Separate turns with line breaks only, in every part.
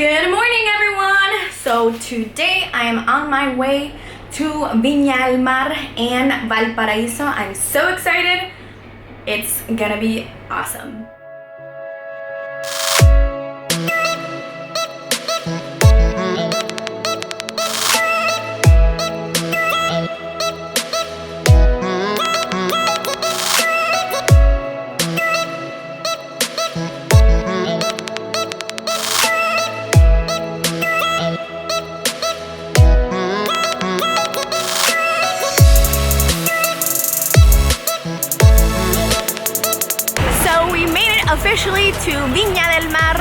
Good morning, everyone. So today I am on my way to Viña del Mar and Valparaíso. I'm so excited. It's gonna be awesome. Officially to Viña del Mar,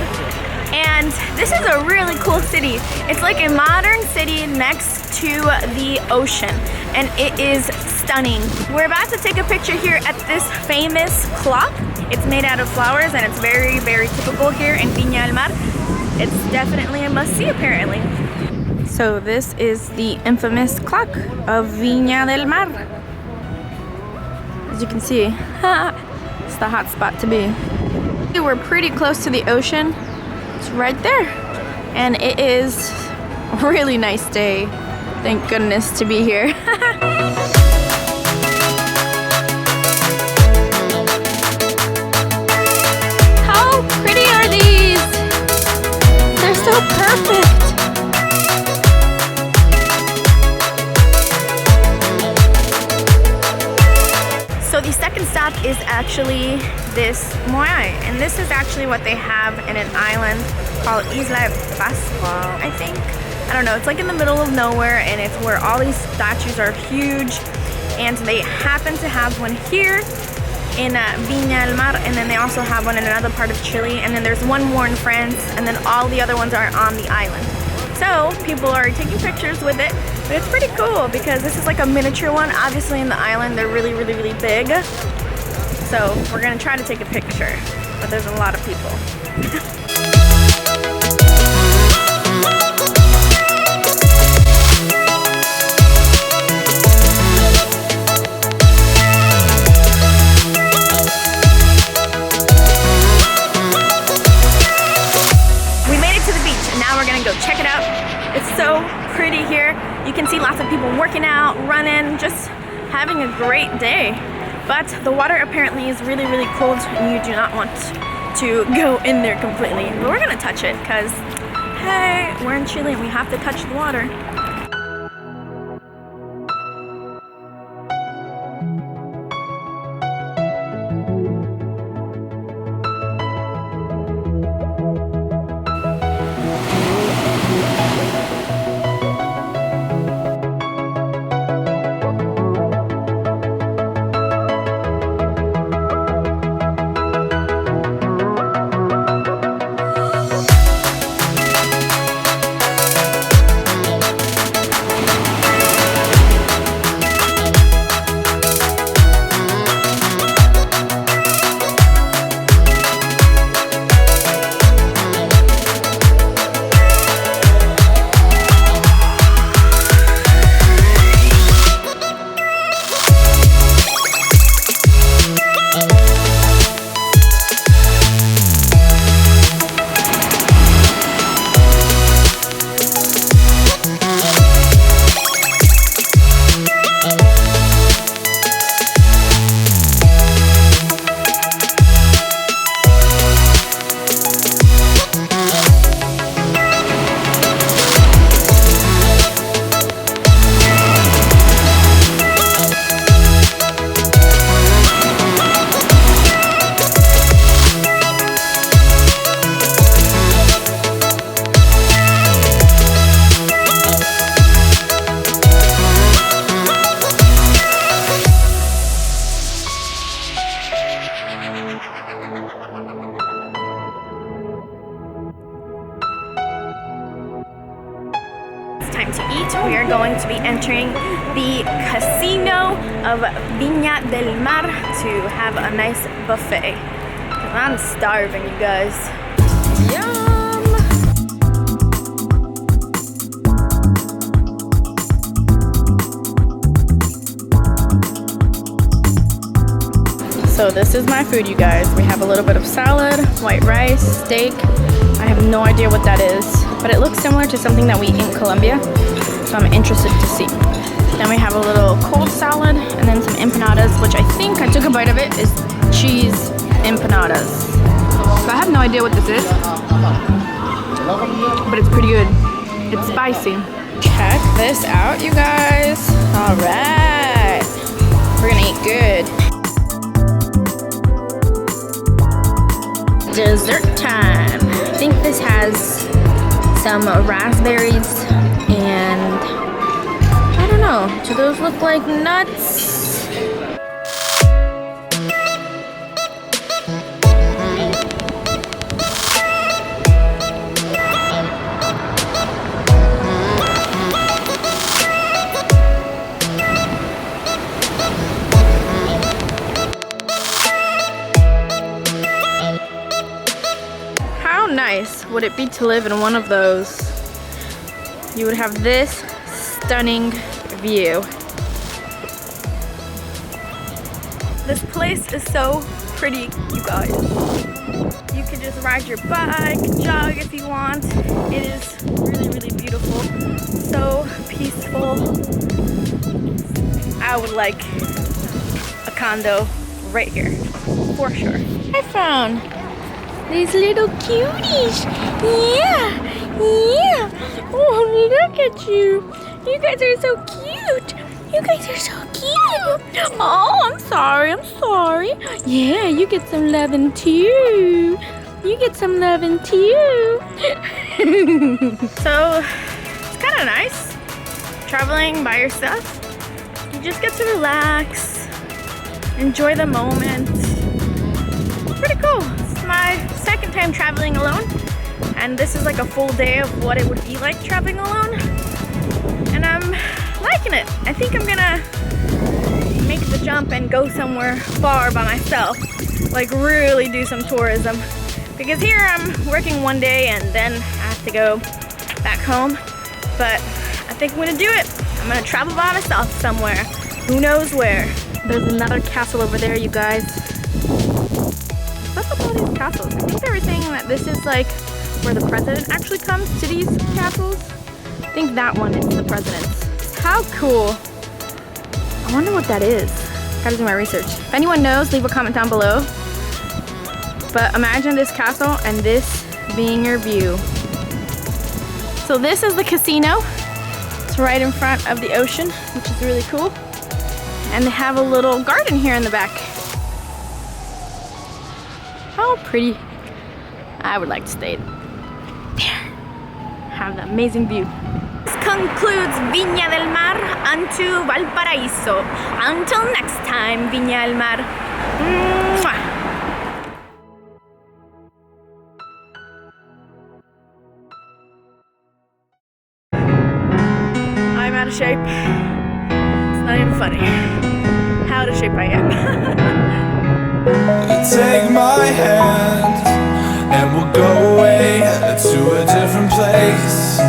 and this is a really cool city. It's like a modern city next to the ocean, and it is stunning. We're about to take a picture here at this famous clock. It's made out of flowers, and it's very, very typical here in Viña del Mar. It's definitely a must-see, apparently. So this is the infamous clock of Viña del Mar. As you can see, it's the hot spot to be. We're pretty close to the ocean. It's right there. And it is a really nice day. Thank goodness to be here. How pretty are these? They're so perfect. So the second stop is actually this Moai, and this is actually what they have in an island called Isla de Pascua, I think. I don't know, it's like in the middle of nowhere, and it's where all these statues are huge, and they happen to have one here in Viña del Mar, and then they also have one in another part of Chile, and then there's one more in France, and then all the other ones are on the island. So people are taking pictures with it, but it's pretty cool because this is like a miniature one. Obviously in the island they're really, really, really big. So we're gonna try to take a picture, but there's a lot of people. We made it to the beach, and now we're gonna go check it out. It's so pretty here. You can see lots of people working out, running, just having a great day. But the water apparently is really, really cold, and you do not want to go in there completely. But we're gonna touch it because, hey, we're in Chile and we have to touch the water. Time to eat. We are going to be entering the casino of Viña del Mar to have a nice buffet. I'm starving, you guys. Yum! So this is my food, you guys. We have a little bit of salad, white rice, steak. I have no idea what that is. but it looks similar to something that we eat in Colombia, so I'm interested to see. Then we have a little cold salad and then some empanadas, which I think I took a bite of it, is cheese empanadas. So I have no idea what this is, but it's pretty good. It's spicy. Check this out, you guys. All right, we're gonna eat good. Dessert time. I think this has some raspberries and I don't know, do those look like nuts? How nice would it be to live in one of those? You would have this stunning view. This place is so pretty, you guys. You can just ride your bike, jog if you want. It is really, really beautiful. So peaceful. I would like a condo right here, for sure. I found these little cuties. Yeah, yeah. Oh, look at you. You guys are so cute. You guys are so cute. Oh, I'm sorry. I'm sorry. Yeah, you get some loving too. You get some loving too. So, it's kind of nice traveling by yourself. You just get to relax, enjoy the moment. It's pretty cool. It's my second time traveling alone, and this is like a full day of what it would be like traveling alone. And I'm liking it. I think I'm gonna make the jump and go somewhere far by myself, like really do some tourism, because here I'm working one day and then I have to go back home. But I think I'm gonna do it. I'm gonna travel by myself somewhere, who knows where. There's another castle over there, you guys. What's up with all these castles? I think they were saying that this is like where the president actually comes to these castles. I think that one is the president's. How cool. I wonder what that is. Gotta do my research. If anyone knows, leave a comment down below. But imagine this castle and this being your view. So this is the casino. It's right in front of the ocean, which is really cool. And they have a little garden here in the back. How pretty. I would like to stay there. Have the amazing view. This concludes Viña del Mar unto Valparaíso. Until next time, Viña del Mar. Mwah. I'm out of shape. It's not even funny how out of shape I am.
Take my hand and we'll go away to a different place,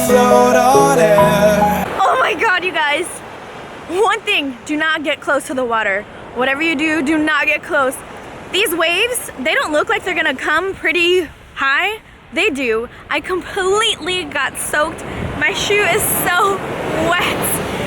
float on air.
Oh my god, you guys. One thing, do not get close to the water. Whatever you do, do not get close. These waves, they don't look like they're gonna come pretty high. They do. I completely got soaked. My shoe is so wet.